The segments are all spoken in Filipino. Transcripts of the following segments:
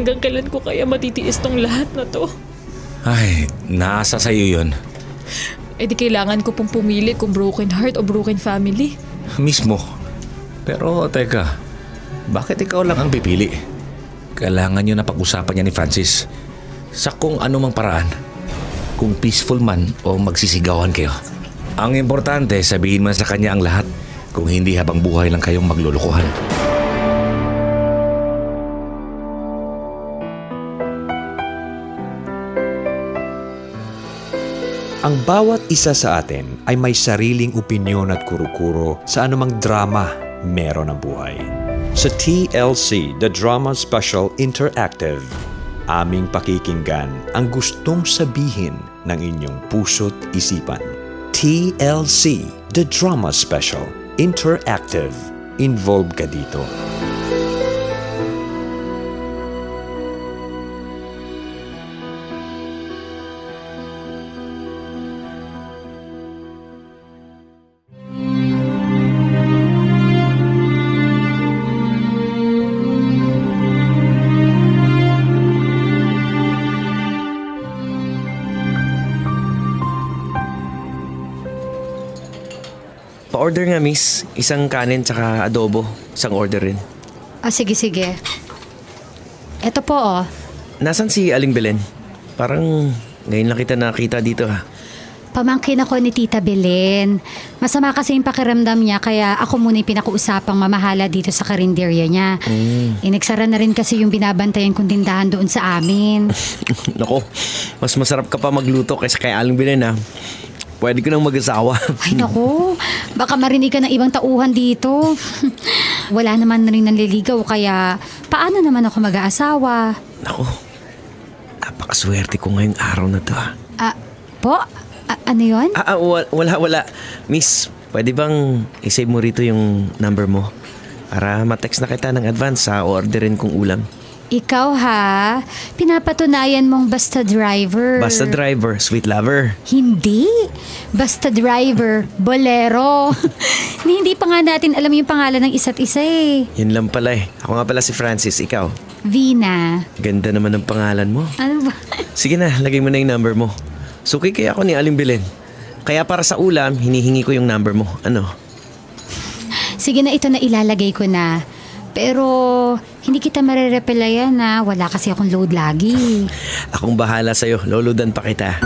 Hanggang kailan ko kaya matitiis tong lahat na to? Ay, nasa sa'yo yun. Eh di kailangan ko pong pumili kung broken heart o broken family. Mismo. Pero teka, bakit ikaw lang ang pipili? Kailangan nyo na pag-usapan niya ni Francis sa kung ano mang paraan. Kung peaceful man o magsisigawan kayo. Ang importante, sabihin man sa kanya ang lahat. Kung hindi habang buhay lang kayong maglulukuhan. Ang bawat isa sa atin ay may sariling opinyon at kuro-kuro sa anumang drama meron ang buhay. Sa TLC, The Drama Special Interactive, aming pakikinggan ang gustong sabihin ng inyong puso't isipan. TLC, The Drama Special Interactive. Involved ka dito. Pa-order nga, miss. Isang kanin tsaka adobo. Isang order rin. Sige, sige. Eto po, Nasaan si Aling Belen? Parang ngayon lang kita nakita dito, ha? Pamangkin ako ni Tita Belen. Masama kasi yung pakiramdam niya, kaya ako muna yung pinakuusapang mamahala dito sa karinderya niya. Inagsara na rin kasi yung binabantayan kong tindahan doon sa amin. Nako, mas masarap ka pa magluto kaysa kay Aling Belen, ha? Pwede ko nang mag-asawa. Ay naku, baka marinig ka ng ibang tauhan dito. Wala naman na rin nanliligaw, kaya paano naman ako mag-aasawa? Nako, napakaswerte ko ngayong araw na to, ha? Po? Ano yun? Wala. Miss, pwede bang isave mo rito yung number mo? Para ma-text na kita ng advance sa orderin kong ulam. Ikaw ha, pinapatunayan mong basta driver. Basta driver, sweet lover. Hindi. Basta driver, bolero. Hindi pa nga natin alam yung pangalan ng isa't isa eh. Yun lang pala eh. Ako nga pala si Francis, ikaw. Vina. Ganda naman ng pangalan mo. Ano ba? Sige na, lagay mo na yung number mo. Suki kaya ako ni Aling Belen. Kaya para sa ulam, hinihingi ko yung number mo. Ano? Sige na, ito na ilalagay ko na. Pero hindi kita marereplayan na wala kasi akong load lagi. Akong bahala sa'yo. Lolodan pa kita.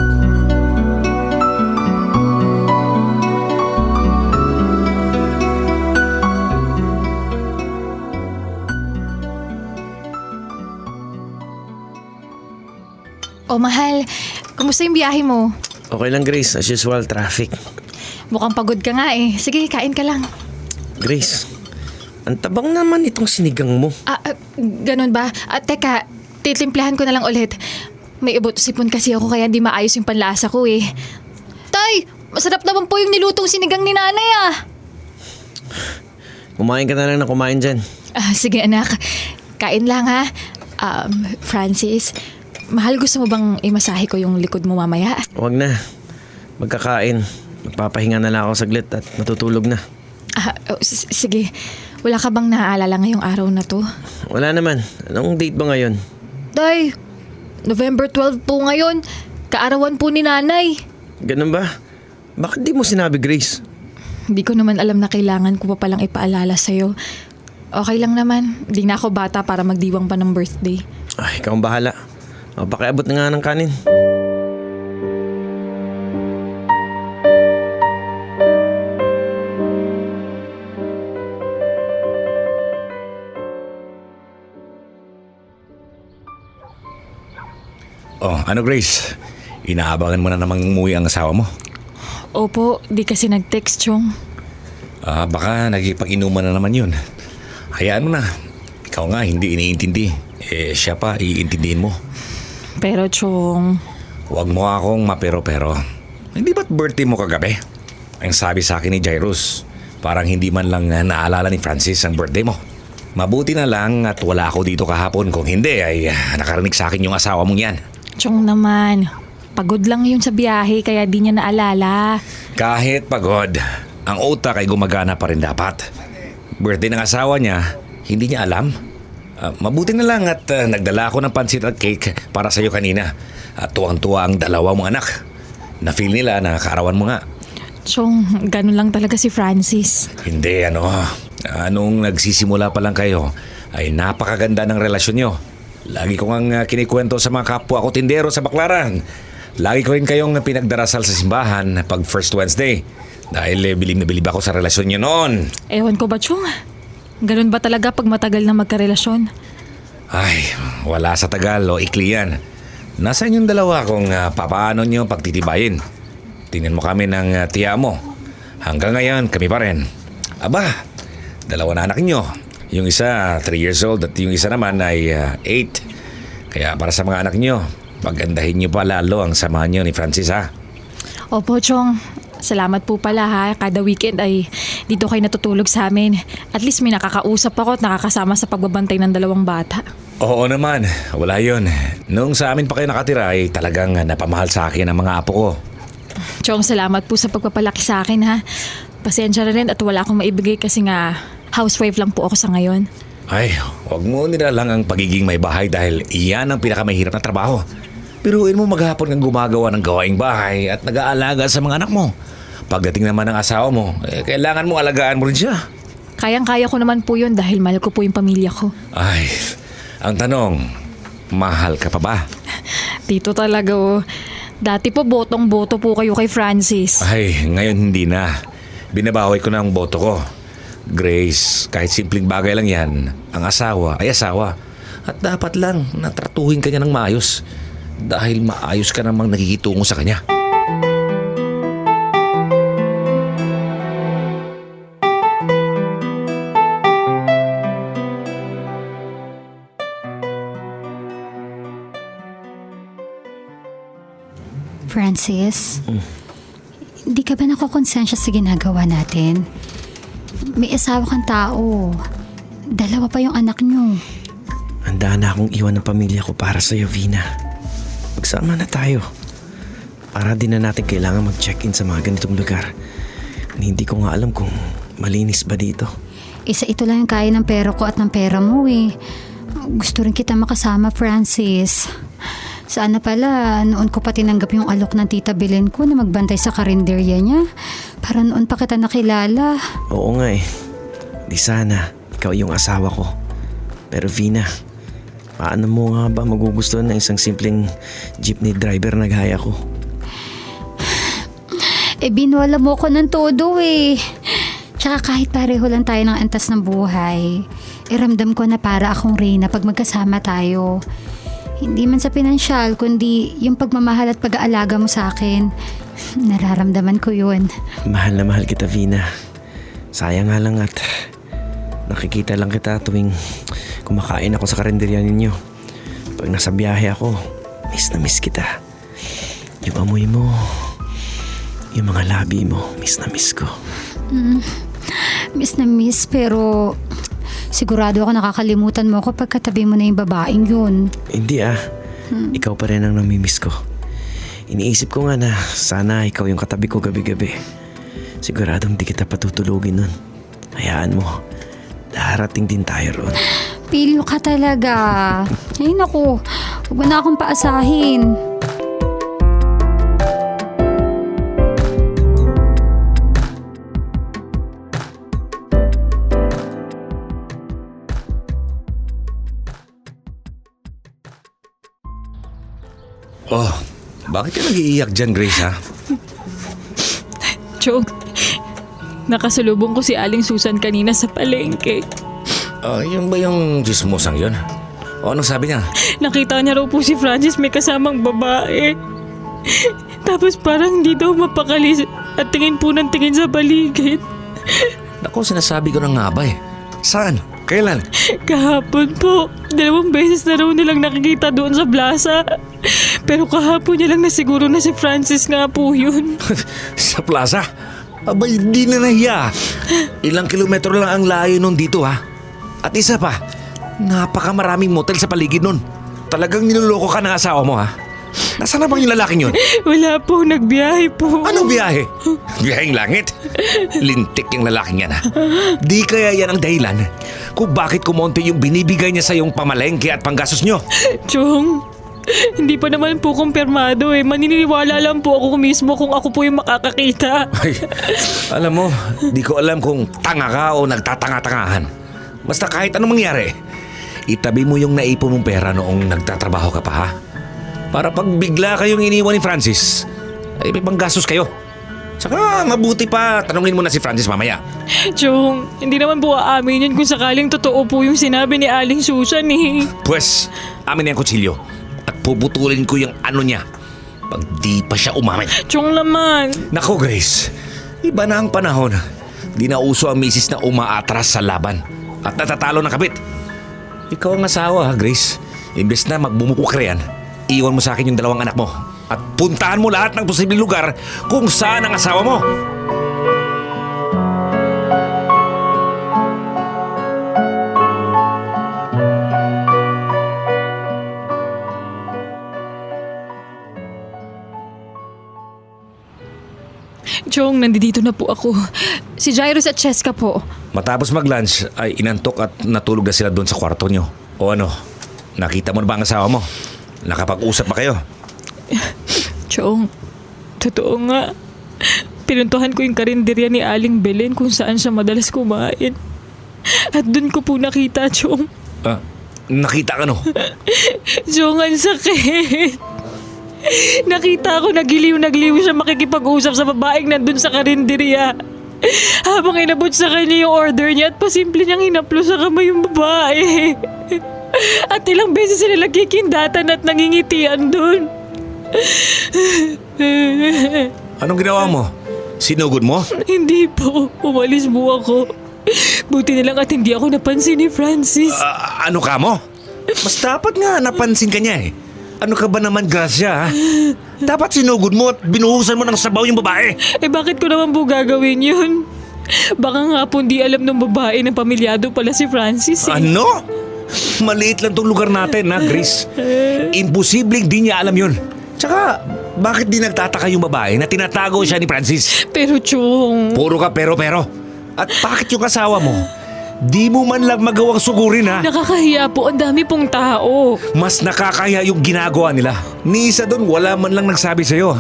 Oh, mahal. Kumusta yung biyahe mo? Okay lang, Grace. As usual, traffic. Mukhang pagod ka nga eh. Sige, kain ka lang. Grace, ang tabang naman itong sinigang mo. Ganun ba? Teka, titimplahan ko na lang ulit. May ibot sipon kasi ako kaya di maayos yung panlasa ko eh. Tay, masarap naman po yung nilutong sinigang ni nanay ah. Kumain ka na lang na kumain dyan. Sige anak, kain lang ha. Francis, mahal, gusto mo bang imasahe ko yung likod mo mamaya? Huwag na. Magkakain. Magpapahinga na lang ako saglit at matutulog na. Sige. Wala ka bang naaalala ngayong araw na to? Wala naman. Anong date ba ngayon? Tay, November 12 po ngayon. Kaarawan po ni nanay. Ganun ba? Bakit di mo sinabi, Grace? Hindi ko naman alam na kailangan ko pa palang ipaalala sa'yo. Okay lang naman. Di na ako bata para magdiwang pa ng birthday. Ay, ikaw ang bahala. Pakiabot na nga ng kanin. Oh, ano Grace? Inaabangan mo na namang umuwi ang asawa mo? Opo, di kasi nag-text Chong. Baka nagipag-inuman na naman yun. Hayaan mo na. Ikaw nga hindi iniintindi. Siya pa iintindihin mo. Pero Chong... Huwag mo akong mapero-pero. Hindi ba't birthday mo kagabi? Ang sabi sa akin ni Jairus, parang hindi man lang naalala ni Francis ang birthday mo. Mabuti na lang at wala ako dito kahapon. Kung hindi ay nakarinig sa akin yung asawa mong yan. Chong naman, pagod lang yun sa biyahe kaya di niya naalala. Kahit pagod, ang utak ay gumagana pa rin dapat. Birthday ng asawa niya, hindi niya alam. Mabuti na lang at nagdala ako ng pansit at cake para sa'yo kanina. At tuwang-tuwa ang dalawa mong anak. Na-feel nila na kaarawan mo nga. Chong, ganun lang talaga si Francis. Hindi, anong nagsisimula pa lang kayo ay napakaganda ng relasyon nyo. Lagi ko nga kinikwento sa mga kapwa ko tindero sa Baklaran. Lagi ko rin kayong pinagdarasal sa simbahan pag First Wednesday. Dahil bilib na bilib ako sa relasyon nyo noon. Ewan ko ba, Chong? Ganun ba talaga pag matagal na magkarelasyon? Ay, wala sa tagal o ikli yan. Nasa inyong dalawa kung papaano nyo pagtitibayin. Tingnan mo kami ng tiya mo. Hanggang ngayon, kami pa rin. Aba, dalawa na anak nyo. Yung isa, 3 years old at yung isa naman ay 8. Kaya para sa mga anak nyo, pagandahin nyo pa lalo ang samahan nyo ni Francis, ha? Opo, Chong. Salamat po pala ha. Kada weekend ay dito kayo natutulog sa amin. At least may nakakausap ako at nakakasama sa pagbabantay ng 2 bata. Oo naman, wala yun. Nung sa amin pa kayo nakatira ay talagang napamahal sa akin ang mga apo ko. Chong, salamat po sa pagpapalaki sa akin ha. Pasensya na rin at wala akong maibigay kasi nga housewife lang po ako sa ngayon. Ay, wag mo nilalang ang pagiging may bahay dahil iyan ang pinakamahirap na trabaho. Piruin mo maghapon kang gumagawa ng gawaing bahay at nag-aalaga sa mga anak mo. Pagdating naman ng asawa mo, kailangan mo alagaan mo rin siya. Kayang-kaya ko naman po yun dahil mahal ko po yung pamilya ko. Ay, ang tanong, mahal ka pa ba? Dito talaga oh. Dati po botong-boto po kayo kay Francis. Ay, ngayon hindi na. Binabawi ko na ang boto ko. Grace, kahit simpleng bagay lang yan, ang asawa ay asawa. At dapat lang natratuhin ka niya ng maayos. Dahil maayos ka namang nakikitungo sa kanya. Francis, hindi ka ba nakokonsensya sa ginagawa natin? May asawa kang tao. 2 pa yung anak nyo. Handa na akong iwan ng pamilya ko para sa'yo, Vina. Magsama na tayo. Para din na natin kailangan mag-check-in sa mga ganitong lugar. Hindi ko nga alam kung malinis ba dito. Isa ito lang yung kaya ng pera ko at ng pera mo eh. Gusto rin kita makasama, Francis. Sana pala, noon ko pa tinanggap yung alok ng Tita Belen ko na magbantay sa karinderya niya. Para noon pa kita nakilala. Oo nga eh. Di sana, ikaw yung asawa ko. Pero Vina, paano mo nga ba magugustuhan ng isang simpleng jeepney driver na gaya ko? Binola mo ko ng todo eh. Tsaka kahit pareho lang tayo ng antas ng buhay, ramdam ko na para akong reyna pag magkasama tayo. Hindi man sa pinansyal, kundi yung pagmamahal at pag-aalaga mo sa akin. Nararamdaman ko yun. Mahal na mahal kita, Vina. Sayang nga lang at nakikita lang kita tuwing kumakain ako sa karinderya ninyo. Pag nasa biyahe ako, miss na miss kita. Yung amoy mo, yung mga labi mo, miss na miss ko. Miss na miss, pero sigurado ako nakakalimutan mo ako pagkatabi mo na yung babaeng yun. Hindi ikaw pa rin ang namimiss ko. Iniisip ko nga na sana ikaw yung katabi ko gabi-gabi. Siguradong di kita patutulugin nun. Hayaan mo, darating din tayo roon. Pilyo ka talaga. Ay naku, huwag mo na akong paasahin. Oh, bakit ka nag-iiyak dyan, Grace, ha? Chong, nakasalubong ko si Aling Susan kanina sa palengke. Yung ba yung chismosang yun? O, anong sabi niya? Nakita niya raw po si Francis may kasamang babae. Tapos parang hindi daw mapakali at tingin po ng tingin sa paligid. Naku, sinasabi ko na nga ba eh. Saan? Kailan? Kahapon po, 2 beses na raw nilang nakikita doon sa plaza. Pero kahapon niya lang na siguro na si Francis nga po yun. Sa plaza? Abay, di na nahiya. Ilang kilometro lang ang layo nun dito, ha? At isa pa, napakamaraming motel sa paligid nun. Talagang niloloko ka ng asawa mo, ha? Nasaan na bang yung lalaking yun? Wala po, nagbiyahe po. Anong biyahe? Biyaheng langit? Lintik yung lalaking yan. Di kaya yan ang dahilan kung bakit kumonti yung binibigay niya sa yung pamalengke at panggastos nyo. Chong, hindi pa naman po kumpirmado eh. Maniniwala lang po ako mismo kung ako po yung makakakita. Ay, alam mo, di ko alam kung tanga ka o nagtatanga-tangahan. Basta kahit anong mangyari, itabi mo yung naipon mong pera noong nagtatrabaho ka pa, ha? Para pag bigla kayong iniwan ni Francis, ay may panggastos kayo. Saka mabuti pa, tanungin mo na si Francis mamaya. Chong, hindi naman po aamin yun kung sakaling totoo po yung sinabi ni Aling Susan eh. Pwes, amin na yung kutsilyo at puputulin ko yung ano niya pag di pa siya umamin. Chong naman. Nako Grace, iba na ang panahon. Di na uso ang misis na umaatras sa laban at natatalo ng kabit. Ikaw ang asawa, ha, Grace. Imbes na magbumukok ka riyan, iwan mo sa akin yung 2 anak mo at puntahan mo lahat ng posibleng lugar kung saan ang asawa mo. Chong, nandito na po ako. Si Jairus at Cheska po. Matapos mag-lunch ay inantok at natulog na sila doon sa kwarto nyo. O ano, nakita mo na ba ang asawa mo? Nakapag-usap ba kayo? Chong, totoo nga. Pinuntuhan ko yung karinderya ni Aling Belen kung saan siya madalas kumain. At doon ko po nakita, Chong. Ah, nakita ka no? Chong, ang sakit. Nakita ko nagliw siya makikipag-usap sa babaeng nandun sa karinderya. Habang inabot sa kanya yung order niya at pasimple niyang hinaplo sa kamay yung babae. At ilang beses sila nagkikindatan at nangingitian doon. Anong ginawa mo? Sinugod mo? Hindi po. Umalis po ako. Buti na lang at hindi ako napansin ni Francis. Ano ka mo? Mas dapat nga napansin ka niya eh. Ano ka ba naman, Gracia, ha? Dapat sinugod mo at binuhusan mo ng sabaw yung babae. Eh bakit ko naman po gagawin yun? Baka nga po hindi alam ng babae na pamilyado pala si Francis eh. Ano? Maliit lang tong lugar natin, ha, Grace? Imposibleng di niya alam yun. Tsaka, bakit di nagtataka yung babae na tinatago siya ni Francis? Pero Chong... Puro ka pero. At bakit yung asawa mo? Di mo man lang magawang sugurin, ha? Nakakahiya po, ang dami pong tao. Mas nakakaya yung ginagawa nila. Ni isa doon, wala man lang nagsabi sa'yo.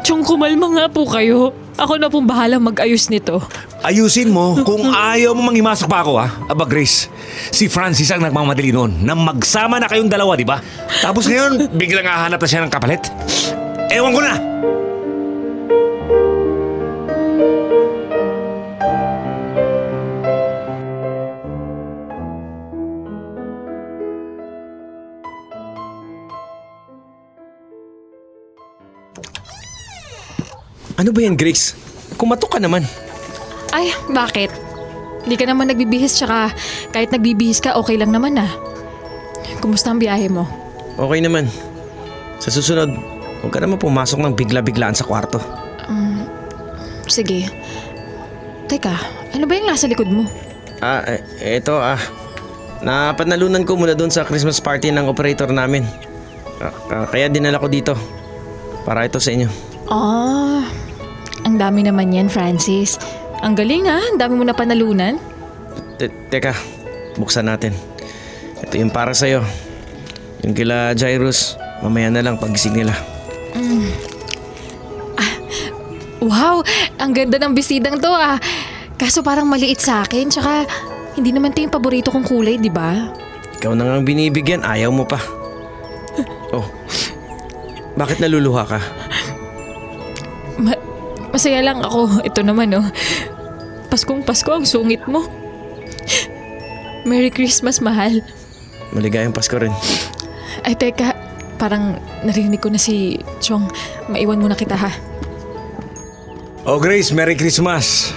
Chong, kumalma nga po kayo. Ako na pong bahala mag-ayos nito. Ayusin mo kung ayaw mo manghimasok pa ako, ha? Aba, Grace, si Francis ang nagmamadali noon na magsama na kayong dalawa, di ba? Tapos ngayon, biglang hahanap na siya ng kapalit. Ewan ko na! Ano ba yan, Grace? Kumatok ka naman. Ay, bakit? Hindi ka naman nagbibihis tsaka kahit nagbibihis ka, okay lang naman ah. Kumusta ang biyahe mo? Okay naman. Sa susunod, huwag ka naman pumasok ng bigla-biglaan sa kwarto. Sige. Teka, ano ba yung nasa likod mo? Eto napanalunan ko mula doon sa Christmas party ng operator namin. Kaya dinala ko dito. Para ito sa inyo. Ang dami naman yan, Francis. Ang galing ah, ang dami mo na panalunan. Teka, buksan natin. Ito yung para sa'yo. Yung kila Jairus, mamaya na lang pagising nila. Wow, ang ganda ng bestidang to ah. Kaso parang maliit sa akin, tsaka hindi naman ito yung paborito kong kulay, di ba? Ikaw na nga ang binibigyan, ayaw mo pa. Oh, bakit naluluha ka? Masaya lang ako. Ito naman oh. Paskong Pasko ang sungit mo. Merry Christmas, mahal. Maligayang Pasko rin. Ay teka, parang narinig ko na si Chong. Maiwan muna kita ha. Oh, Grace, Merry Christmas!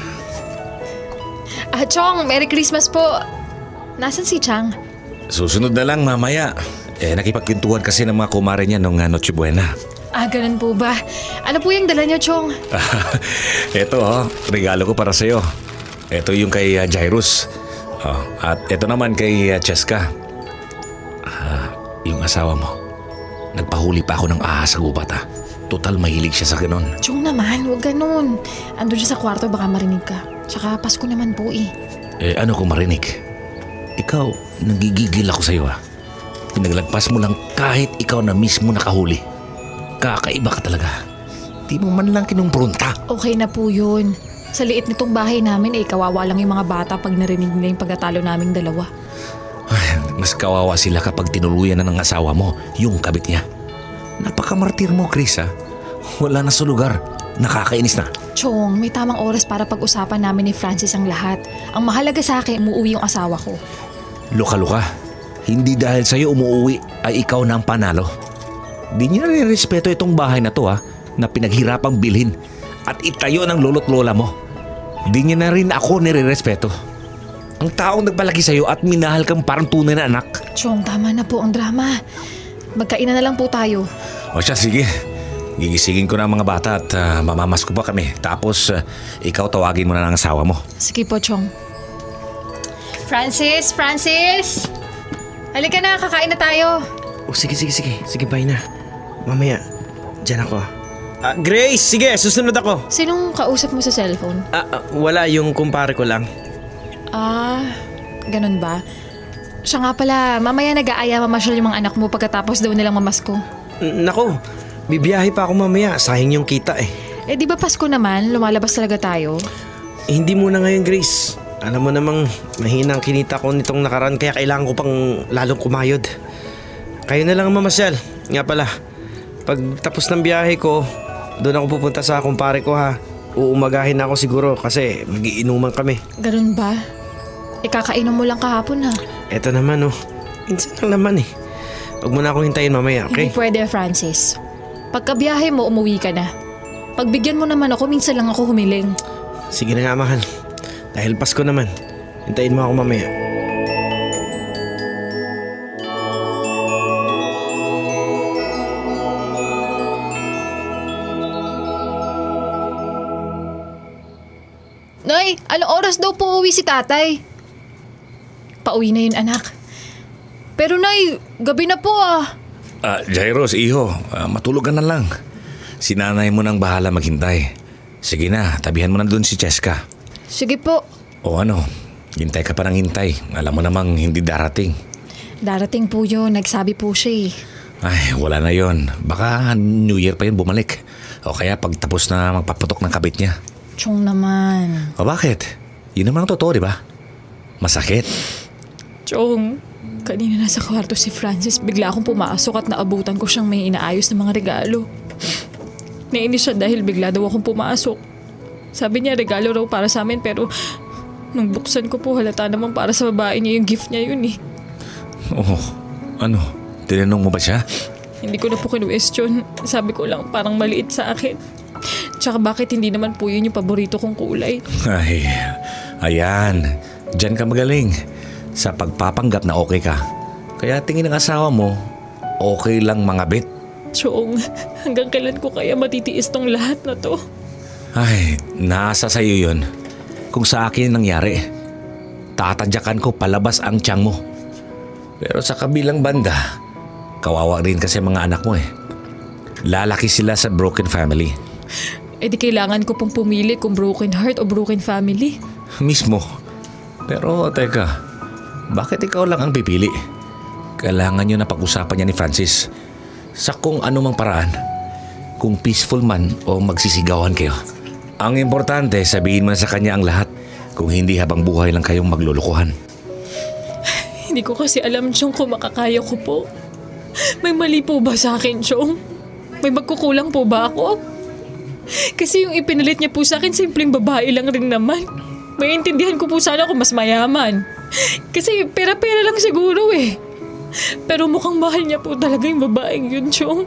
Chong, Merry Christmas po. Nasaan si Chang? Susunod na lang mamaya. Nakipagkwentuhan kasi ng mga kumare niya nung Noche Buena. Ganun po ba? Ano po yung dala niyo, Chong? Ito, regalo ko para sa'yo. Ito yung kay Jairus. At ito naman kay Cheska. Yung asawa mo. Nagpahuli pa ako ng ahas sa gubat ha. Total mahilig siya sa ganon. Chong naman, huwag ganun. Andun siya sa kwarto, baka marinig ka. Tsaka Pasko naman po eh. Ano kung marinig? Ikaw, nagigigil ako sa'yo ha. Pinaglagpas mo lang kahit ikaw na mismo nakahuli. Kakaiba ka talaga. Di mo man lang kinumpronta. Okay na po yun. Sa liit nitong bahay namin kawawa lang yung mga bata pag narinig nila yung pagkatalo naming dalawa. Ay, mas kawawa sila kapag tinuluyan na ng asawa mo, yung kabit niya. Napakamartir mo, Chris ha. Wala na sa lugar. Nakakainis na. Chong, may tamang oras para pag-usapan namin ni Francis ang lahat. Ang mahalaga sa akin, umuwi yung asawa ko. Luka-luka. Hindi dahil sa'yo umuwi ay ikaw na ang panalo. Di niya respeto itong bahay na to ha, na pinaghirapang bilhin at itayo ng lolo't lola mo. Di niya na rin ako nire-respeto. Ang taong nagpalaki sa'yo at minahal kang parang tunay na anak. Chong, tama na po ang drama. Magkainan na lang po tayo. O siya, sige. Gigisingin ko na ang mga bata at mamamas ko pa kami. Tapos ikaw tawagin mo na ng asawa mo. Sige po, Chong. Francis! Francis! Halika na, kakain na tayo. Oh, sige. Sige, bye na. Mamaya, dyan ako. Grace, sige, susunod ako. Sinong kausap mo sa cellphone? Wala, yung kumpare ko lang. Ganun ba? Siya nga pala, mamaya nag-aaya mamasyal yung mga anak mo pagkatapos daw nilang mamasko. Nako, bibiyahe pa ako mamaya. Sayang yung kita eh. Di ba Pasko naman? Lumalabas talaga tayo? Hindi muna ngayon, Grace. Alam mo namang mahinang kinita ko nitong nakaraan kaya kailangan ko pang lalong kumayod. Kayo na lang ang mamasyal. Nga pala, pag tapos ng biyahe ko, doon ako pupunta sa kumpare ko ha. Uumagahin ako siguro kasi magiinuman kami. Ganun ba? Kakainom mo lang kahapon ha? Eto naman oh, minsan lang naman eh. Huwag mo na akong hintayin mamaya, okay? Hindi pwede, Francis. Pagkabiyahe mo, umuwi ka na. Pagbigyan mo naman ako, minsan lang ako humiling. Sige na nga, mahal. Dahil Pasko naman, hintayin mo ako mamaya. Nay, anong oras daw po uwi si tatay? Pauwi na yun, anak. Pero Nay, gabi na po ah. Jairos, iho, matulog ka na lang. Si nanay mo nang bahala maghintay. Sige na, tabihan mo na doon si Cheska. Sige po. O ano, hintay ka pa ng hintay. Alam mo namang hindi darating. Darating po yun, nagsabi po siya eh. Ay, wala na yon. Baka New Year pa yun bumalik. O kaya pagtapos na magpaputok ng kabit niya. Chong naman. O bakit? Yun naman ang totoo, di ba? Masakit. Chong, kanina nasa kwarto si Francis, bigla akong pumasok at naabutan ko siyang may inaayos na mga regalo. Nainis siya dahil bigla daw akong pumasok. Sabi niya regalo raw para sa amin pero nung buksan ko po halata naman para sa babae niya yung gift niya yun eh. Oh, ano? Tinanong mo ba siya? Hindi ko na po kinu-question. Sabi ko lang parang maliit sa akin. Tsaka bakit hindi naman po yun yung paborito kong kulay? Ay, ayan. Diyan ka magaling. Sa pagpapanggap na okay ka. Kaya tingin ng asawa mo, okay lang mga bit. Chong, hanggang kailan ko kaya matitiis tong lahat na to? Ay, nasa sa'yo yun. Kung sa akin nangyari, tatadyakan ko palabas ang tiyang mo. Pero sa kabilang banda, kawawa rin kasi mga anak mo eh. Lalaki sila sa broken family. Di kailangan ko pong pumili kung broken heart o broken family. Mismo. Pero teka, bakit ikaw lang ang pipili? Kailangan nyo na pag-usapan niya ni Francis sa kung anumang paraan. Kung peaceful man o magsisigawan kayo. Ang importante, sabihin mo na sa kanya ang lahat. Kung hindi habang buhay lang kayong maglulukuhan. Hindi ko kasi alam, Chong, kung makakaya ko po. May mali po ba sa akin, Chong? May magkukulang po ba ako? Kasi yung ipinalit niya po sa akin, simpleng babae lang rin naman. May intindihan ko po sana kung mas mayaman. Kasi pera-pera lang siguro eh. Pero mukhang mahal niya po talaga yung babaeng yun, Chong.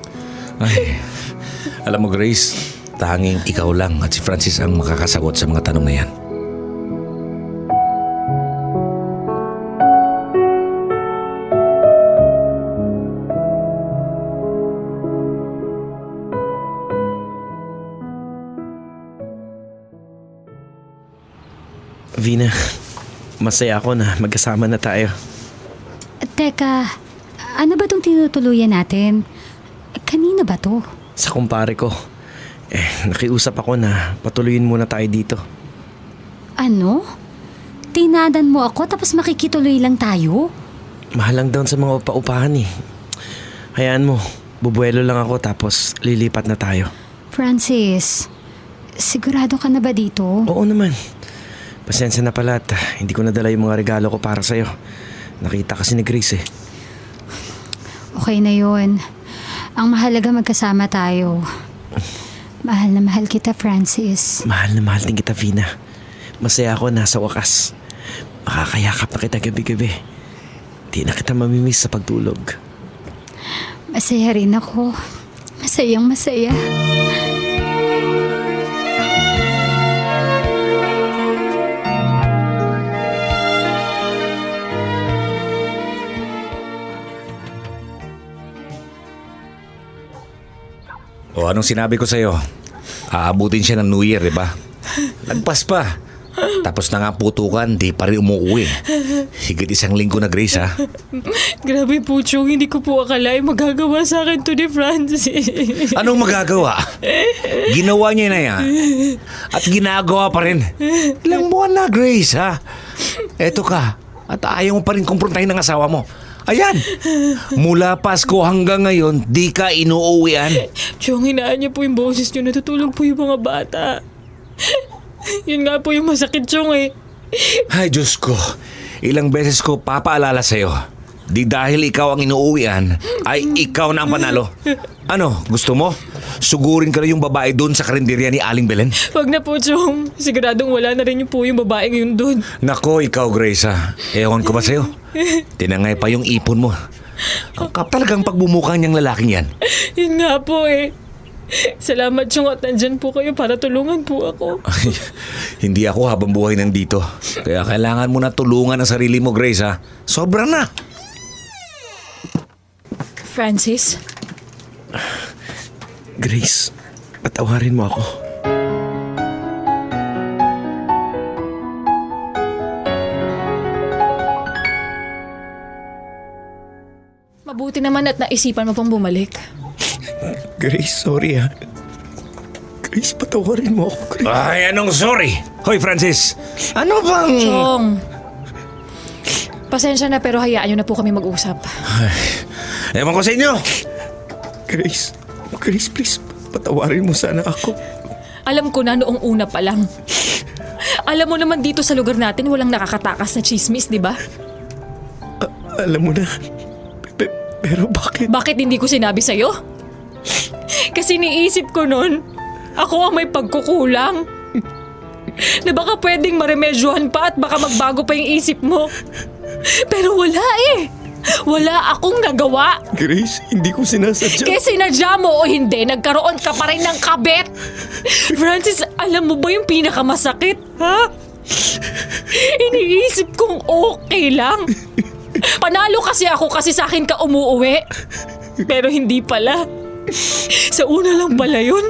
Ay, alam mo Grace, tanging ikaw lang at si Francis ang makakasagot sa mga tanong na yan. Vina, masaya ako na magkasama na tayo. Teka, ano ba itong tinutuluyan natin? Kanino ba to? Sa kumpare ko. Nakiusap ako na patuloyin muna tayo dito. Ano? Tinadan mo ako tapos makikituloy lang tayo? Mahal lang daw sa mga upa-upahan eh. Hayaan mo, bubuelo lang ako tapos lilipat na tayo. Francis, sigurado ka na ba dito? Oo naman. Pasensya na pala at hindi ko nadala yung mga regalo ko para sa'yo. Nakita kasi ni Grace eh. Okay na yun. Ang mahalaga magkasama tayo. Mahal na mahal kita, Francis. Mahal na mahal din kita, Vina. Masaya ako nasa wakas. Makakayakap na kita gabi-gabi. Di na kita mamimiss sa pagtulog. Masaya rin ako. Masayang masaya. O anong sinabi ko sa'yo? Aabutin siya ng New Year, di ba? Lagpas pa. Tapos na nga putukan, di pa rin umuwi. Higit 1 linggo na, Grace, ha? Grabe po, Chong. Hindi ko po akalain magagawa sa akin to ni Francis. Anong magagawa? Ginawa niya na yan. At ginagawa pa rin. Ilang buwan na, Grace, ha? Eto ka. At ayaw mo pa rin kumprontahin ng asawa mo. Ayan! Mula Pasko hanggang ngayon, di ka inuuwian. Chong, hinaan niyo po yung boses niyo. Natutulog po yung mga bata. Yun nga po yung masakit, Chong eh. Ay, Diyos ko. Ilang beses ko papaalala sa'yo. Di dahil ikaw ang inuuwian, ay ikaw na ang panalo. Ano, gusto mo? Sugurin ka na yung babae doon sa karinderya ni Aling Belen? Wag na po, Chong. Siguradong wala na rin yung po yung babae ngayon doon. Nako, ikaw, Grace, ha? Ewan ko ba sa'yo? Tinangay pa yung ipon mo. Ang talagang pagbumuka niyang lalaking yan. Yun nga po eh. Salamat, Chong, at nandyan po kayo para tulungan po ako. Ay, hindi ako habang buhay nandito. Kaya kailangan mo na tulungan ang sarili mo, Grace, ha? Sobra na! Francis? Grace, patawarin mo ako. Mabuti naman at naisipan mo pang bumalik. Grace, sorry ha. Grace, patawarin mo ako, Grace. Ay, anong sorry? Hoy, Francis! Ano bang... Chong! Pasensya na pero hayaan nyo na po kami mag-usap. Ewan ko sa inyo! Grace, please, patawarin mo sana ako. Alam ko na noong una pa lang. Alam mo naman dito sa lugar natin walang nakakatakas na chismis, di ba? Alam mo na. Pero bakit? Bakit hindi ko sinabi sa'yo? Kasi niisip ko nun, ako ang may pagkukulang. Na baka pwedeng maremedyohan pa at baka magbago pa yung isip mo. Pero wala eh. Wala akong nagawa. Grace, hindi ko sinasadya. Kaya sinadya mo o hindi, nagkaroon ka pa rin ng kabit. Francis, alam mo ba yung pinakamasakit, ha? Iniisip kong okay lang. Panalo kasi ako kasi sa akin ka umuuwi. Pero hindi pala. Sa una lang pala yun.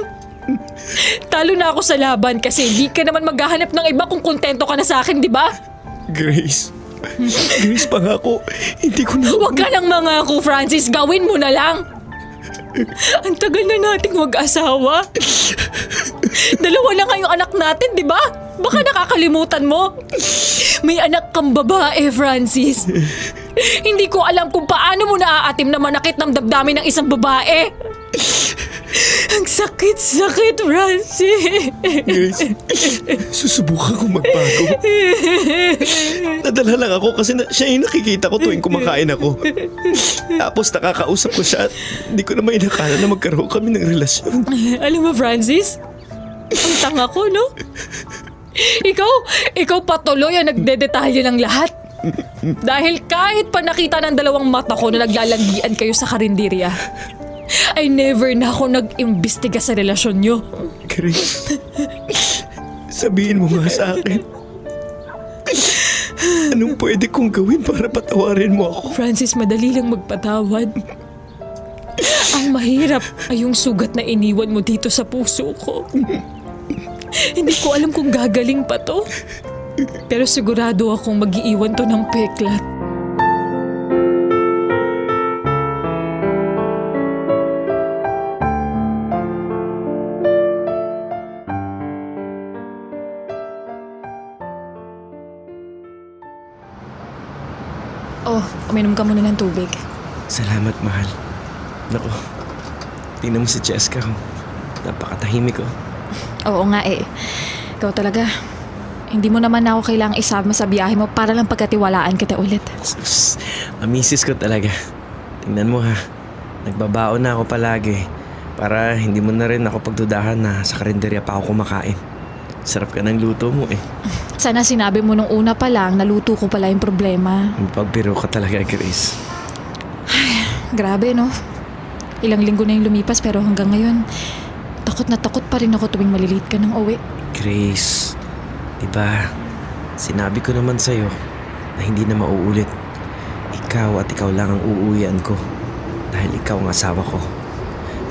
Talo na ako sa laban kasi hindi ka naman maghahanap ng iba kung kontento ka na sa akin, di ba? Grace, pangako, hindi ko na... Huwag ka nang mangako, Francis. Gawin mo na lang. Ang tagal na nating mag-asawa. 2 na nga yung anak natin, di ba? Baka nakakalimutan mo. May anak kang babae, Francis. Hindi ko alam kung paano mo naaatim na manakit ng damdamin ng isang babae. Ang sakit-sakit, Francis. Grace, susubukan ko magbago. Nadala lang ako kasi siya yung nakikita ko tuwing kumakain ako. Tapos nakakausap ko siya at hindi ko na may nakala na magkaroon kami ng relasyon. Alam mo, Francis? Ang tanga ko, no? Ikaw patuloy ang nagdedetalye ng lahat. Dahil kahit pa nakita ng 2 mata ko na naglalanggian kayo sa karinderya, ay never na ako nag-imbestiga sa relasyon nyo. Grace, sabihin mo nga sa akin. Anong pwede kong gawin para patawarin mo ako? Francis, madali lang magpatawad. Ang mahirap ay yung sugat na iniwan mo dito sa puso ko. Hindi ko alam kung gagaling pa to. Pero sigurado akong mag-iiwan to ng peklat. 'Di Oh, uminom ka muna ng tubig. Salamat, mahal. Naku, tingnan mo si Cheska. Oh. Napakatahimik ko. Oo nga eh. Ikaw talaga. Hindi mo naman ako kailangang isama sa biyahe mo para lang pagkatiwalaan kita ulit. Sus, amisis ko talaga. Tingnan mo ha, nagbabaon na ako palagi para hindi mo na rin ako pagdudahan na sa karinderya pa ako kumakain. Sarap ka ng luto mo eh. Sana sinabi mo nung una pa lang, naluto ko pala yung problema. Pagbiro ka talaga, Grace. Grabe no? Ilang linggo na yung lumipas pero hanggang ngayon, takot na takot pa rin ako tuwing malilate ka ng uwi. Grace, diba, sinabi ko naman sa'yo na hindi na mauulit. Ikaw at ikaw lang ang uuwian ko dahil ikaw ang asawa ko.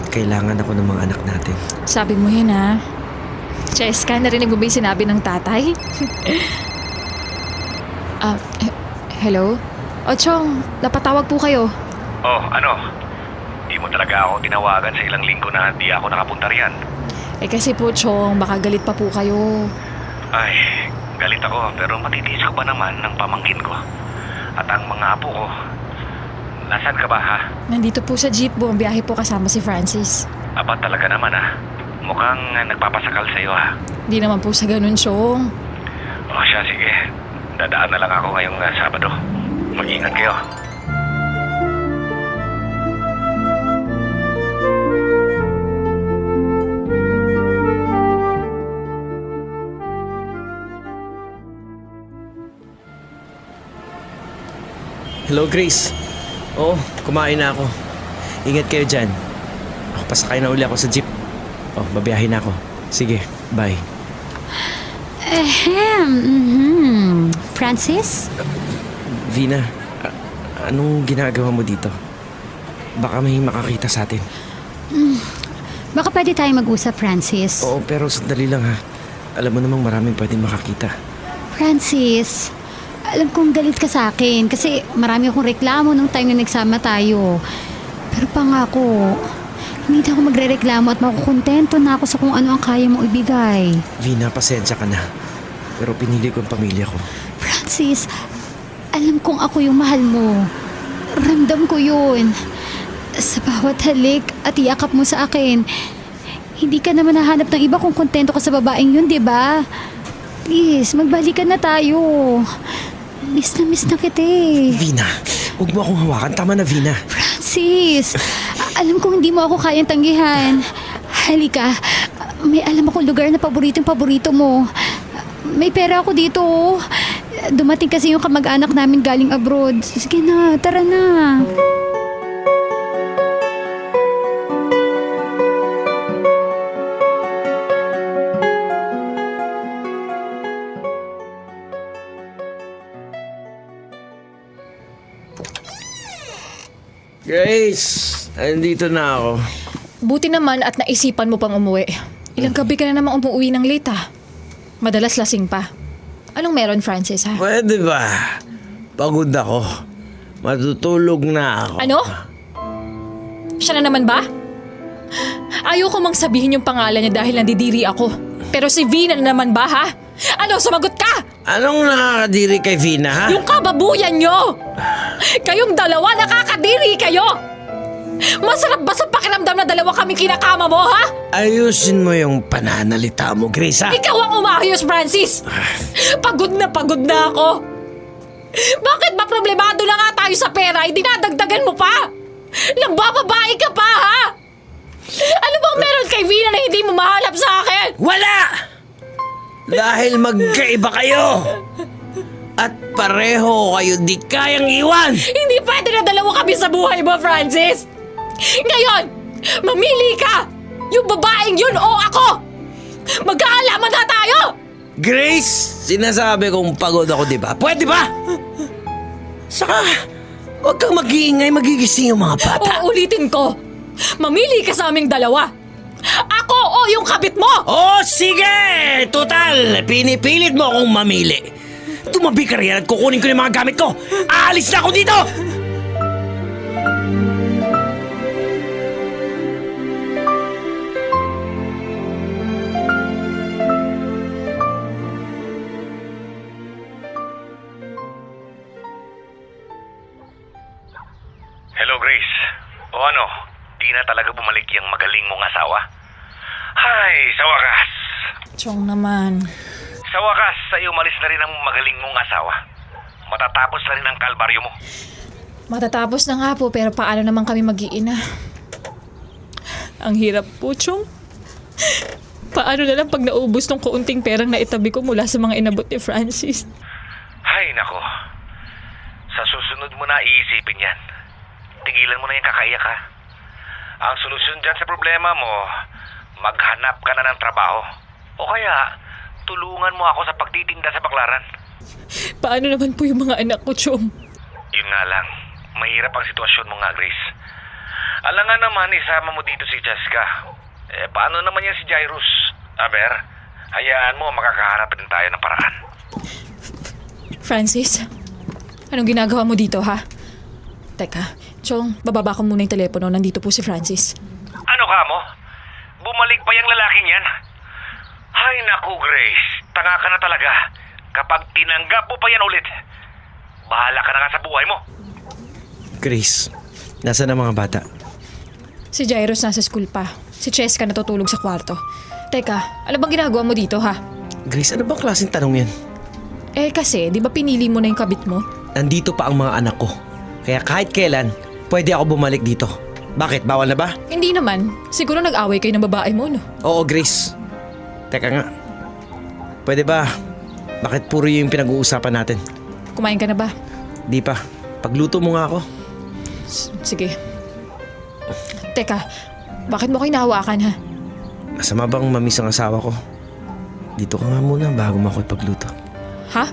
At kailangan ako ng mga anak natin. Sabi mo yun ha? Cheska, narinig mo ba yung sinabi ng tatay? Hello? O Chong, napatawag po kayo. Oh, ano? Di mo talaga ako tinawagan sa ilang linggo na di ako nakapunta riyan. Eh kasi po Chong, baka galit pa po kayo. Ay, galit ako pero matitiis ko pa naman ng pamangkin ko. At ang mga apo ko. Nasaan ka ba ha? Nandito po sa jeep, buong biyahe po kasama si Francis. Aba talaga naman ha. Mukhang nagpapasakal sa'yo ha. Di naman po sa ganun, Chong. O siya, sige. Dadaan na lang ako ngayong Sabado. Mag-ingat kayo. Hello, Grace. Oo, kumain na ako. Ingat kayo dyan. Ako, pasakay na uli ako sa jeep. Oh, babiyahin na ako. Sige, bye. Francis? Vina, anong ginagawa mo dito? Baka may makakita sa atin. Baka pwede tayo mag-usap, Francis. Oo, pero sandali lang ha. Alam mo namang maraming pwedeng makakita. Francis, alam kong galit ka sa akin kasi marami akong reklamo nung time na nagsama tayo. Pero pangako, hindi na ako magre-reklamo at makukontento na ako sa kung ano ang kaya mong ibigay. Vina, pasensya ka na. Pero pinili ko ang pamilya ko. Francis, alam kong ako yung mahal mo. Ramdam ko yun. Sa bawat halik at yakap mo sa akin, hindi ka naman nahanap ng iba kung kontento ka sa babaeng yun, di ba? Please, magbalikan na tayo. Miss na kita eh. Vina, huwag mo akong hawakan. Tama na, Vina. Francis, alam kong hindi mo ako kayang tanggihan. Halika, may alam akong lugar na paborito mo. May pera ako dito. Dumating kasi yung kamag-anak namin galing abroad. Sige na, tara na. Grace, andito na ako. Buti naman at naisipan mo pang umuwi. Ilang gabi ka na namang umuwi ng late ah. Madalas lasing pa. Anong meron, Francis ha? Pwede ba? Pagod ako. Matutulog na ako. Ano? Siya na naman ba? Ayoko mang sabihin yung pangalan niya dahil nandidiri ako. Pero si Vina na naman ba ha? Ano, sumagot ka! Anong nakakadiri kay Vina, ha? Yung kababuyan nyo! Kayong dalawa, nakakadiri kayo! Masarap ba sa pakiramdam na dalawa kami kinakama mo, ha? Ayusin mo yung pananalita mo, Grace, ha? Ikaw ang umayos, Francis! Pagod na ako! Bakit ba problemado na nga tayo sa pera, dinadagdagan mo pa? Nambababae ka pa, ha? Ano bang meron kay Vina na hindi mo mahanap sa akin? Wala! Dahil magkaiba kayo! At pareho kayo di kayang iwan! Hindi pwede na dalawa kami sa buhay mo, Francis! Ngayon, mamili ka! Yung babaeng yun o ako! Magkaalaman na tayo! Grace, sinasabi kong pagod ako, di ba? Pwede ba? Saka, huwag kang mag-iingay, magigising yung mga bata. Uulitin ko, mamili ka sa aming dalawa. Ako o yung kabit mo! Oh, sige! Total, pinipilit mo akong mamili. Tumabi ka riyan at kukunin ko yung mga gamit ko. Aalis na ako dito! Hello, Grace. O ano, di na talaga bumalik yung magaling mong asawa? Hay, sa wakas. Chong naman. Sa wakas, sa'yo umalis na rin ang magaling mong asawa. Matatapos na rin ang kalbaryo mo. Matatapos na nga po, pero paano naman kami mag-iina? Ang hirap po, Chong. Paano na lang pag naubos tong kaunting perang naitabi ko mula sa mga inabot ni Francis? Hay, nako. Sa susunod mo na iisipin yan. Tigilan mo na yung kakaiyak, ha? Ang solusyon dyan sa problema mo, maghanap ka na ng trabaho. O kaya, tulungan mo ako sa pagtitinda sa baklaran. Paano naman po yung mga anak ko, Chong? Yun nga lang, mahirap ang sitwasyon mo nga, Grace. Alangan naman, isama mo dito si Jessica. Paano naman yan si Jairus? Aber, hayaan mo, makakaharap din tayo ng paraan. Francis, anong ginagawa mo dito, ha? Teka, Chong, bababa ko muna yung telepono. Nandito po si Francis. Ano ka mo? Bumalik pa yung lalaking yan? Hay naku, Grace. Tanga ka na talaga. Kapag tinanggap mo pa yan ulit, bahala ka na nga sa buhay mo. Grace, nasaan ang mga bata? Si Jairus nasa school pa. Si Cheska natutulog sa kwarto. Teka, ano bang ginagawa mo dito, ha? Grace, ano bang klaseng tanong yan? Kasi, di ba pinili mo na yung kabit mo? Nandito pa ang mga anak ko. Kaya kahit kailan, pwede ako bumalik dito. Bakit? Bawal na ba? Hindi naman. Siguro nag-away kayo ng babae mo, no? Oo, Grace. Teka nga. Pwede ba? Bakit puro yung pinag-uusapan natin? Kumain ka na ba? Di pa. Pagluto mo nga ako. Sige. Teka, bakit mo ko hinahawakan, ha? Masama bang mamiss ang asawa ko? Dito ka nga muna bago mo ako ipagluto. Ha?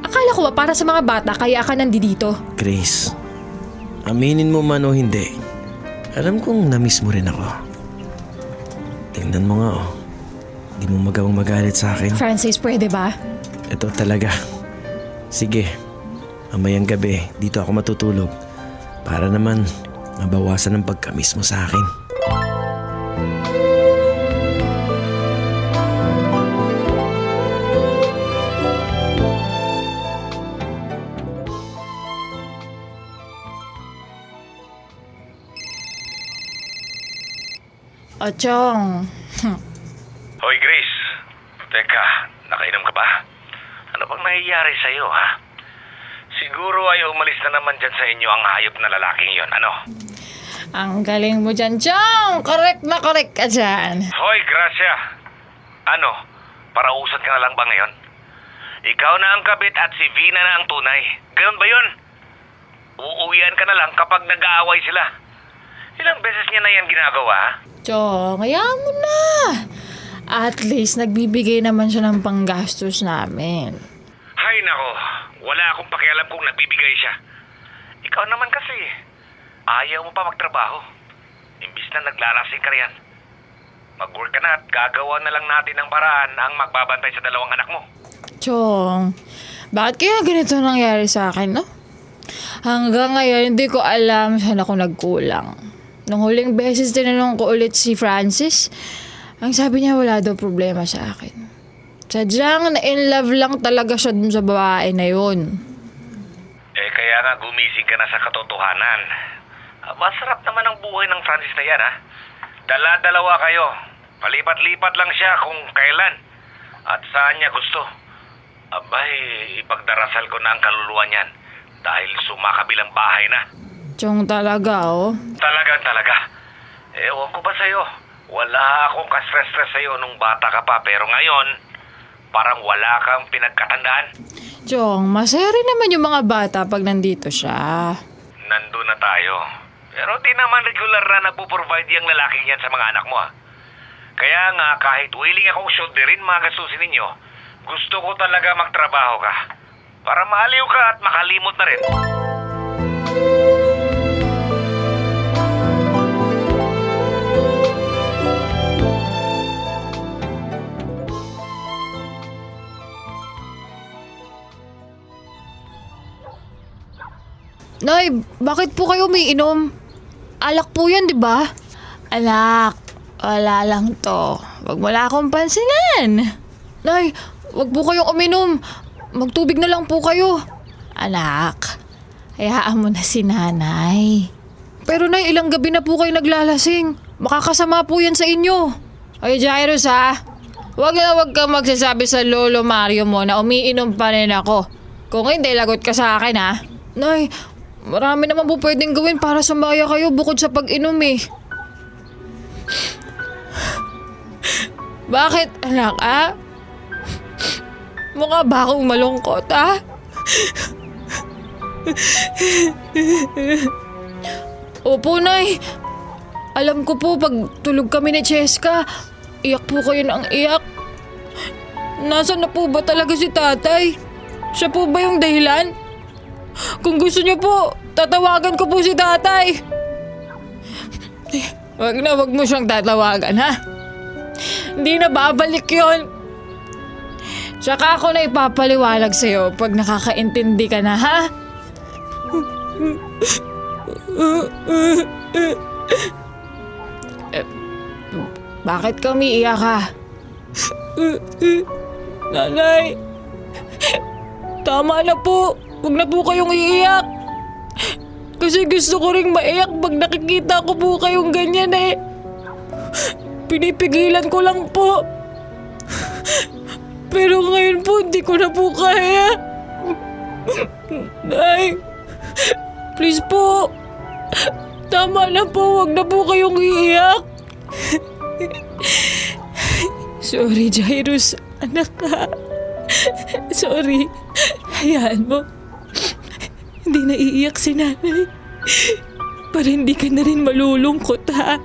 Akala ko ba para sa mga bata kaya ka nandito? Grace, aminin mo man o hindi, alam kong namiss mo rin ako. Tingnan mo nga oh. Di mo magawang magalit sa akin. Francis, pwede ba? Ito talaga. Sige, mamayang gabi dito ako matutulog para naman mabawasan ang pagkamiss mo sa akin. Chong. Hoy, Grace. Teka, nakainom ka ba? Ano bang nangyayari sa'yo, ha? Siguro ay umalis na naman dyan sa inyo ang hayop na lalaking yon, ano? Ang galing mo dyan, Chong! Correct na correct ka dyan. Hoy, Gracia. Ano, parausan ka na lang ba ngayon? Ikaw na ang kabit at si Vina na ang tunay. Ganun ba yun? Uuwian ka na lang kapag nag-aaway sila. Ilang beses niya na yan ginagawa, ha? Chong, hayaan mo na. At least nagbibigay naman siya ng panggastos namin. Hay nako, wala akong pakialam kung nagbibigay siya. Ikaw naman kasi, ayaw mo pa magtrabaho. Imbis na naglalasing ka riyan. Mag-work ka na at gagawa na lang natin ng paraan ang magbabantay sa dalawang anak mo. Chong, bakit kaya ganito nangyari sa akin, no? Hanggang ngayon, hindi ko alam saan ako nagkulang. Nung huling beses tinanong ko ulit si Francis, ang sabi niya wala daw problema sa akin. Sadyang na-in love lang talaga siya dun sa babae na yun. Kaya nga gumising ka na sa katotohanan. Masarap naman ang buhay ng Francis na yan, ha? Dala-dalawa kayo. Palipat-lipat lang siya kung kailan at saan niya gusto. Abay, ipagdarasal ko na ang kaluluwa niyan dahil sumakabilang bahay na. Chong talaga, oh. Talagang talaga. Ewan ko ba sa'yo? Wala akong ka-stress-stress sa'yo nung bata ka pa, pero ngayon, parang wala kang pinagkatandaan. Chong, masaya rin naman yung mga bata pag nandito siya. Nandun na tayo. Pero di naman regular na nagpo-provide yung lalaking yan sa mga anak mo, ha? Kaya nga, kahit willing akong shoulderin mga gastusin ninyo, gusto ko talaga magtrabaho ka. Para maaliw ka at makalimot na rin. Nay, bakit po kayo umiinom? Alak po yan, di ba? Anak, wala lang to. Wag mo lang akong pansinin. Nay, wag po kayong uminom. Magtubig na lang po kayo. Anak, Hayaan mo na si nanay. Pero nay, ilang gabi na po kayo naglalasing. Makakasama po yan sa inyo. Ay, Jairus ha. Wag kang magsasabi sa lolo Mario mo na umiinom pa rin ako. Kung hindi, lagot ka sa akin ha. Nay, marami naman po pwedeng gawin para sumaya kayo bukod sa pag-inom eh. Bakit anak ha? Mukha ba akong malungkot ha? Opo, Nay. Alam ko po, pag tulog kami ni Cheska, iyak po kayo ng iyak. Nasaan na po ba talaga si tatay? Siya po ba yung dahilan? Kung gusto niyo po, tatawagan ko po si tatay. Wag mo siyang tatawagan, ha? Hindi na babalik yon. Tsaka ako na ipapaliwalag sa'yo pag nakakaintindi ka na, ha? Bakit ka umiiyak ka? Nanay, tama na po. Huwag na po kayong iiyak. Kasi gusto ko ring maiyak pag nakikita ko po kayong ganyan eh. Pinipigilan ko lang po. Pero ngayon po, hindi ko na po kaya. Nay, please po. Tama na po, huwag na po kayong iiyak. Sorry, Jairus. Anak ka. Sorry. Hayaan mo. Hindi na iiyak si nanay. Para hindi ka na rin malulungkot, ha?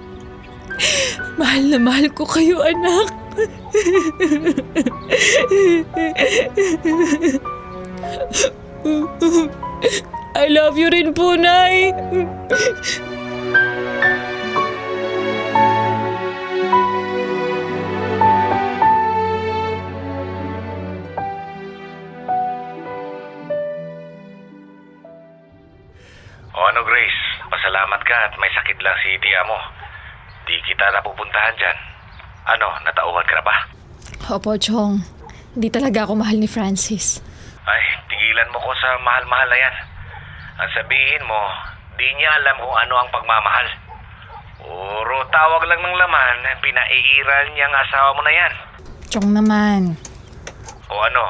Mahal na mahal ko kayo, anak. I love you rin po, Nay. O ano, Grace? Pasalamat ka at may sakit lang si tiya mo. Di kita napupuntahan dyan. Ano, natauhan ka na ba? Opo, Chong. Hindi talaga ako mahal ni Francis. Ay, tigilan mo ko sa mahal-mahal na yan. Ang sabihin mo, di niya alam kung ano ang pagmamahal. Puro tawag lang ng laman, pinaiiral niyang asawa mo na yan. Chong naman. O ano,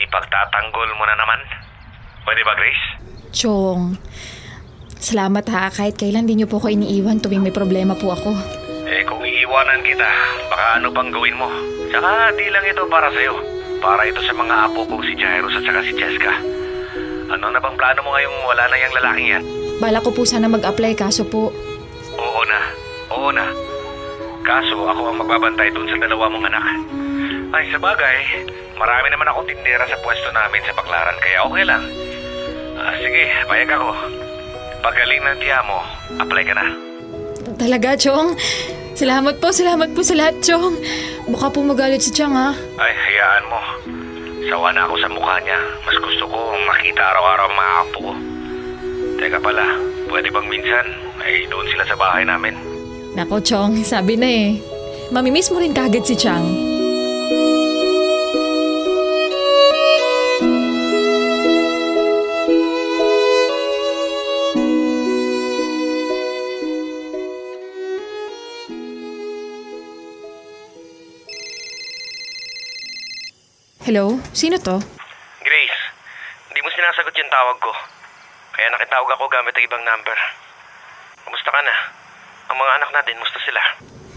ipagtatanggol mo na naman? Pwede ba, Grace? Chong, salamat ha. Kahit kailan di niyo po ako iniiwan tuwing may problema po ako. Eh kung iiwanan kita, baka ano pang gawin mo? Saka di lang ito para sa'yo. Para ito sa mga apo kong si Jairus at saka si Cheska. Ano na bang plano mo ngayong wala na yung lalaking yan? Bala ko po sana mag-apply kaso po. Oo na. Kaso ako ang magbabantay dun sa dalawa mong anak. Ay, sa bagay, marami naman akong tindera sa pwesto namin sa Baklaran kaya okay lang. Sige, payag ako. Pagaling ng tiya mo, apply ka na. Talaga, Chong? Salamat po sa lahat, Chong. Baka po magalit si Chang, ha? Ay, hayaan mo. Sawa na ako sa mukha niya. Mas gusto ko makita araw-araw ang mga apo ko. Teka pala, pwede bang minsan ay doon sila sa bahay namin? Nako, Chong, sabi na eh. Mamimiss mo rin kagad si Chang. Hello? Sino to? Grace, hindi mo sinasagot yung tawag ko. Kaya nakitawag ako gamit ang ibang number. Kumusta ka na? Ang mga anak natin, musta sila?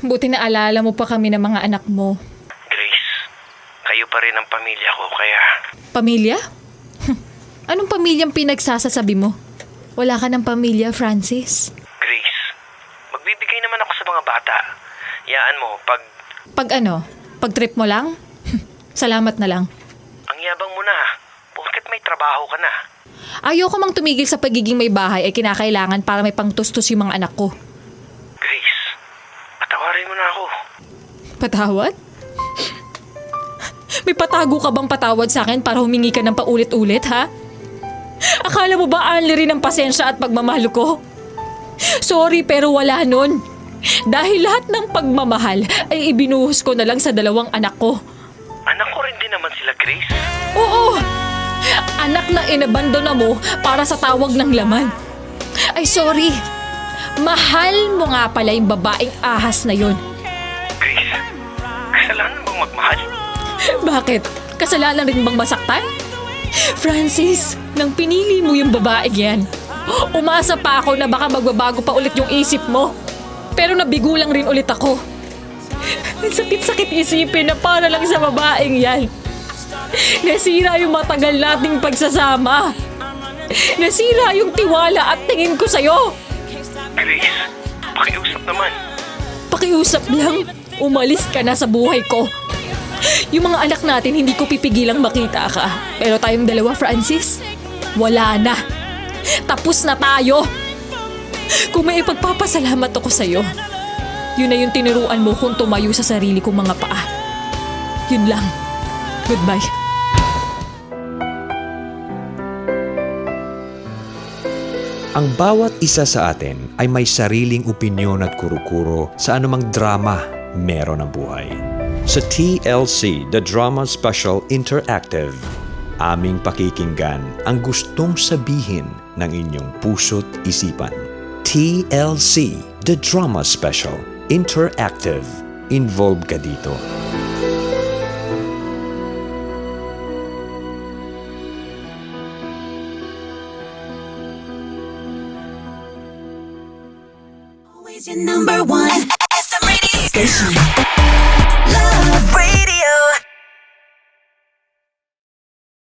Buti na alala mo pa kami ng mga anak mo. Grace, kayo pa rin ang pamilya ko, kaya... Pamilya? Anong pamilyang pinagsasasabi mo? Wala ka ng pamilya, Francis? Grace, magbibigay naman ako sa mga bata. Yaan mo, Pag ano? Pag trip mo lang? Salamat na lang. Ang yabang mo na. Porket may trabaho ka na. Ayoko mang tumigil sa pagiging may bahay ay kinakailangan para may pangtustos yung mga anak ko. Grace, patawarin mo na ako. Patawad? May patago ka bang patawad sa akin para humingi ka ng paulit-ulit, ha? Akala mo ba anli rin ang pasensya at pagmamahal ko? Sorry pero wala nun. Dahil lahat ng pagmamahal ay ibinuhos ko na lang sa dalawang anak ko. Anak ko rin din naman sila, Grace. Oo! Anak na inabandona mo para sa tawag ng laman. Ay, sorry. Mahal mo nga pala yung babaeng ahas na yon. Grace, kasalanan bang magmahal? Bakit? Kasalanan rin bang masaktan? Francis, nang pinili mo yung babaeng yan, umasa pa ako na baka magbabago pa ulit yung isip mo. Pero nabigo lang rin ulit ako. Ang sakit-sakit isipin na para lang sa babaeng yan. Nasira yung matagal nating pagsasama. Nasira yung tiwala at tingin ko sa'yo. Grace, pakiusap naman. Pakiusap lang, umalis ka na sa buhay ko. Yung mga anak natin hindi ko pipigilang makita ka. Pero tayong dalawa, Francis, wala na. Tapos na tayo. Kung may ipagpapasalamat ako sa'yo, yun na yung tinuruan mo kung tumayo sa sarili kong mga paa. Yun lang. Goodbye. Ang bawat isa sa atin ay may sariling opinyon at kuro-kuro sa anumang drama meron ang buhay. Sa TLC, The Drama Special Interactive, aming pakikinggan ang gustong sabihin ng inyong puso't isipan. TLC, The Drama Special Interactive. Involve ka dito. Always your number one SM radio station. Love Radio.